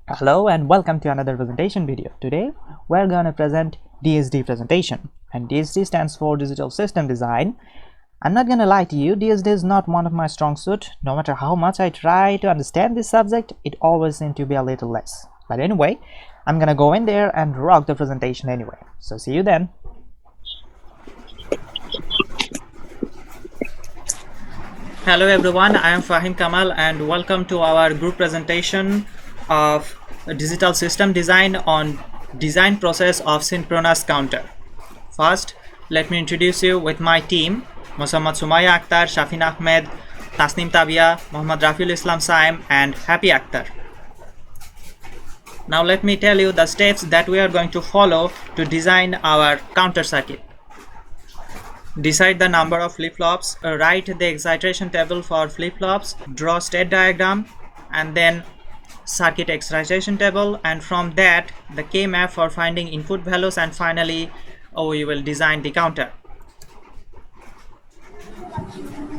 Hello and welcome to another presentation video. Today we're going to present DSD presentation, and DSD stands for Digital System Design. I'm not gonna lie to you, DSD is not one of my strong suit. No matter how much I try to understand this subject, it always seems to be a little less. But anyway, I'm gonna go in there and rock the presentation anyway. So see you then. Hello everyone, I am Fahim Kamal and welcome to our group presentation of Digital System Design on design process of synchronous counter. First, let me introduce you with my team: Mohammad Sumaya Akhtar, Shafin Ahmed, Tasnim Tabia, Mohammad Rafiul Islam Saim and Happy Akhtar. Now let me tell you the steps that we are going to follow to design our counter circuit. Decide the number of flip-flops, write the excitation table for flip-flops, draw state diagram, and then circuit excitation table, and from that the K-map for finding input values, and finally we will design the counter.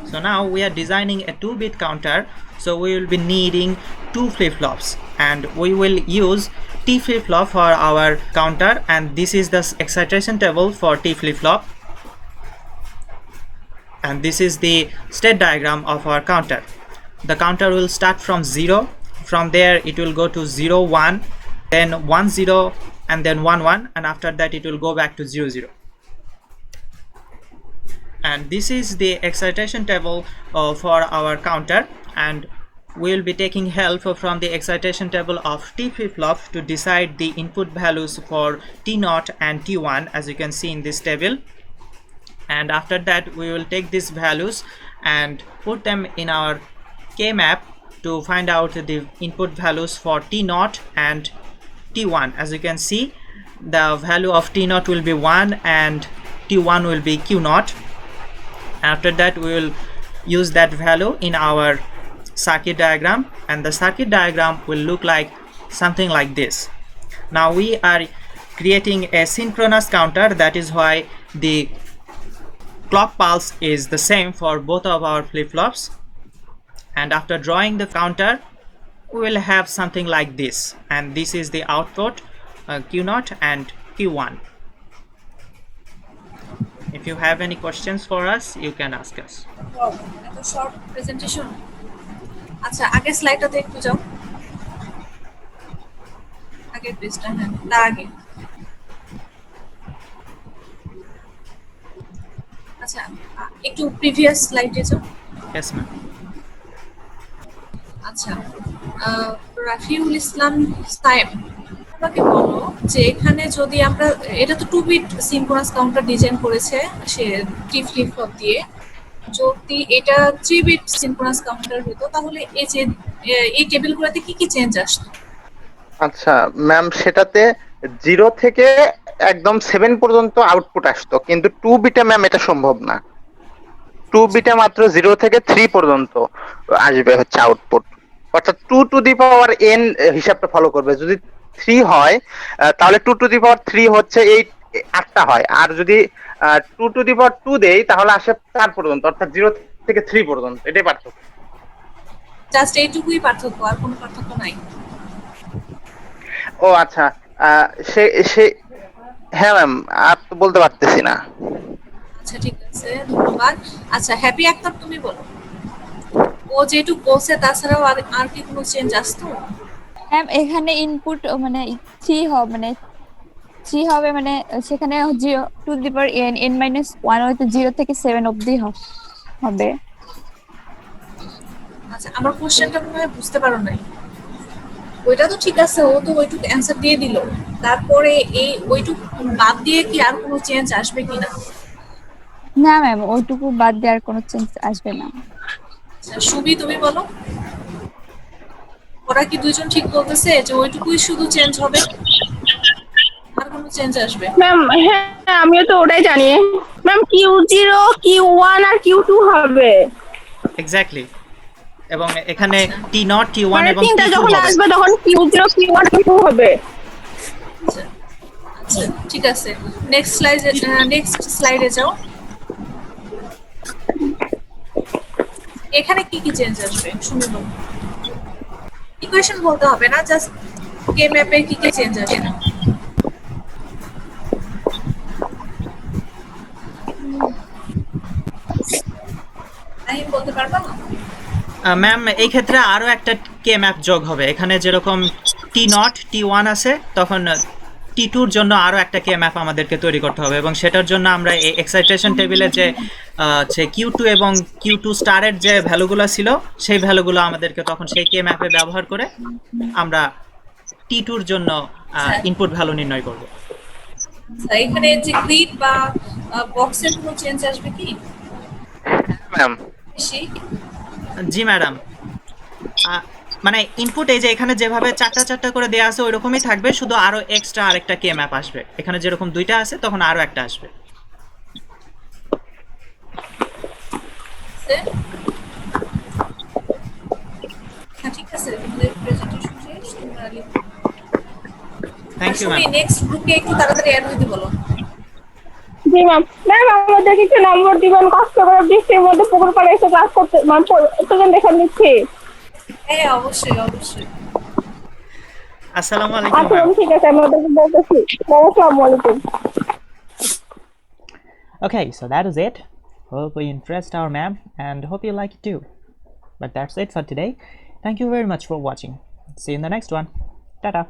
So now we are designing a 2-bit counter, so we will be needing 2 flip-flops and we will use T flip-flop for our counter, and this is the excitation table for T flip-flop, and this is the state diagram of our counter. The counter will start from 0, from there it will go to 0 1, then 1 0, and then 1 1, and after that it will go back to 0 0. And this is the excitation table for our counter, and we will be taking help from the excitation table of T flip-flop to decide the input values for T0 and T1, as you can see in this table. And after that we will take these values and put them in our K-map to find out the input values for T0 and T1. As you can see, the value of T0 will be 1 and T1 will be Q0. After that we will use that value in our circuit diagram, and the circuit diagram will look like something like this. Now we are creating a synchronous counter, that is why the clock pulse is the same for both of our flip-flops. And after drawing the counter, we will have something like this, and this is the output Q0 and Q1. If you have any questions for us, you can ask us. Wow, এত short presentation. আচ্ছা, আগের স্লাইডটাতে একটু যাও। আগের পেজটা, হ্যাঁ, তার আগে। আচ্ছা, একটু প্রিভিয়াস স্লাইডে যাও। Yes ma'am. আচ্ছা, রাফিউল ইসলাম সাইম, আমাকে বলো যে এখানে যদি আমরা, এটা তো 2 বিট সিনক্রোনাস কাউন্টার ডিজাইন করেছে সে টি ফ্লিপ ফ্লপ দিয়ে, যদি এটা 3 বিট সিনক্রোনাস কাউন্টার হতো তাহলে এই যে এই টেবিলগুলোতে কি কি চেঞ্জ আসতো? আচ্ছা ম্যাম, সেটাতে 0 থেকে একদম 7 পর্যন্ত আউটপুট আসতো, কিন্তু 2 বিটে ম্যাম এটা সম্ভব না। 2 বিটে মাত্র 0 থেকে 3 পর্যন্ত আসবে হচ্ছে আউটপুট, অর্থাৎ 2 টু দি পাওয়ার n হিসাবটা ফলো করবে। যদি 3 হয় তাহলে 2 টু দি পাওয়ার 3 হচ্ছে 8টা হয়, আর যদি 2 টু দি পাওয়ার 2 দেই তাহলে আসে 4 পর্যন্ত, অর্থাৎ 0 থেকে 3 পর্যন্ত। এটাই পার্থক্য। জাস্ট এইটুকুই পার্থক্য, আর কোনো পার্থক্য নাই? ও আচ্ছা, সে সে হ্যাঁ ম্যাম, আর তো বলতে পারতেছি না। আচ্ছা ঠিক আছে, ধন্যবাদ। আচ্ছা হ্যাপি আক্তার, তুমি বলো, ও যেটুকু বলছে তাছাড়াও আর কি কোনো চেঞ্জ আসতো? ম্যাম এখানে ইনপুট মানে 3 হবে, মানে 3 হবে, মানে সেখানে 0 টু দি পাওয়ার n -1 হয়তো 0 থেকে 7 অবধি হবে। আচ্ছা, আমার কোশ্চেনটা মনে হয় বুঝতে পারো নাই। ওইটা তো ঠিক আছে, ও তো ওইটুকু অ্যান্সার দিয়ে দিল, তারপরে এই ওইটুকু বাদ দিয়ে কি আর কোনো চেঞ্জ আসবে কিনা? না ম্যাম, ওইটুকু বাদ দিয়ে আর কোনো চেঞ্জ আসবে না। আচ্ছা সুবি, তুমি বলো, ওরা কি দুইজন ঠিক বলতেছে যে ওইটুকুই শুধু চেঞ্জ হবে, আর কোনো চেঞ্জ আসবে? ম্যাম হ্যাঁ, আমিও তো ওটাই জানি ম্যাম। Q0 Q1 আর Q2 হবে এক্স্যাক্টলি, এবং এখানে T0 T1 মানে এবং তিনটা T2 যখন হবে। আসবে তখন Q0 Q1 Q2 হবে। আচ্ছা আচ্ছা ঠিক আছে, নেক্সট স্লাইডে যাও। এখানে কি কি চেঞ্জ আসবে শুনে বলো। ইকুয়েশন বলতে হবে না, জাস্ট কে ম্যাপে কি কি চেঞ্জ আসে? আমি বলতে পারবা না? ম্যাম এই ক্ষেত্রে আরো একটা কে ম্যাপ যোগ হবে। এখানে যেরকম T0 T1 আছে, তখন T2-র জন্য আরো একটা কে ম্যাপ আমাদেরকে তৈরি করতে হবে, এবং সেটার জন্য আমরা এই এক্সাইটেশন টেবিলে যে Q2 এবং Q2 স্টারের যে ভ্যালুগুলো ছিল, সেই ভ্যালুগুলো আমাদেরকে তখন সেই কে ম্যাপে ব্যবহার করে আমরা T2-র জন্য ইনপুট ভ্যালু নির্ণয় করব। আচ্ছা, এখানে যে গ্রিড বা বক্সের কোনো চেঞ্জ আসবে কি? ম্যাম বেশি? জি ম্যাডাম, মানে ইনপুট এই যে এখানে যেভাবে চারটা চারটা করে দেওয়া আছে ওইরকমই থাকবে, শুধু আরো এক্সট্রা আরেকটা কে ম্যাপ আসবে। এখানে যেরকম দুইটা আছে তখন আরো একটা আসবে। হ্যাঁ, ঠিক আছে, তোমাদের প্রেজেন্টেশন শেষ, তোমরা লিখো। Thank you ma'am. নেক্সট গ্রুপে একটু তাড়াতাড়ি অ্যাড হতে বলো। জি ম্যাম। ম্যাম আমাদেরকে একটু নম্বর দিবেন, কষ্ট করে বৃষ্টির মধ্যে পুকুর পাড়ে এসে ক্লাস করতে, ম্যাম প্রেজেন্টেশন দিচ্ছি। হ্যাঁ, অবশ্যই অবশ্যই। আসসালামু আলাইকুম আচ্ছা ম্যাম। ম্যাম, ঠিক আছে, আমি ওদেরকে বলতেছি। আসসালামু আলাইকুম। Okay, so that is it. Hope we impressed our ma'am and hope you like it too. But that's it for today. Thank you very much for watching. See you in the next one. Ta-ta.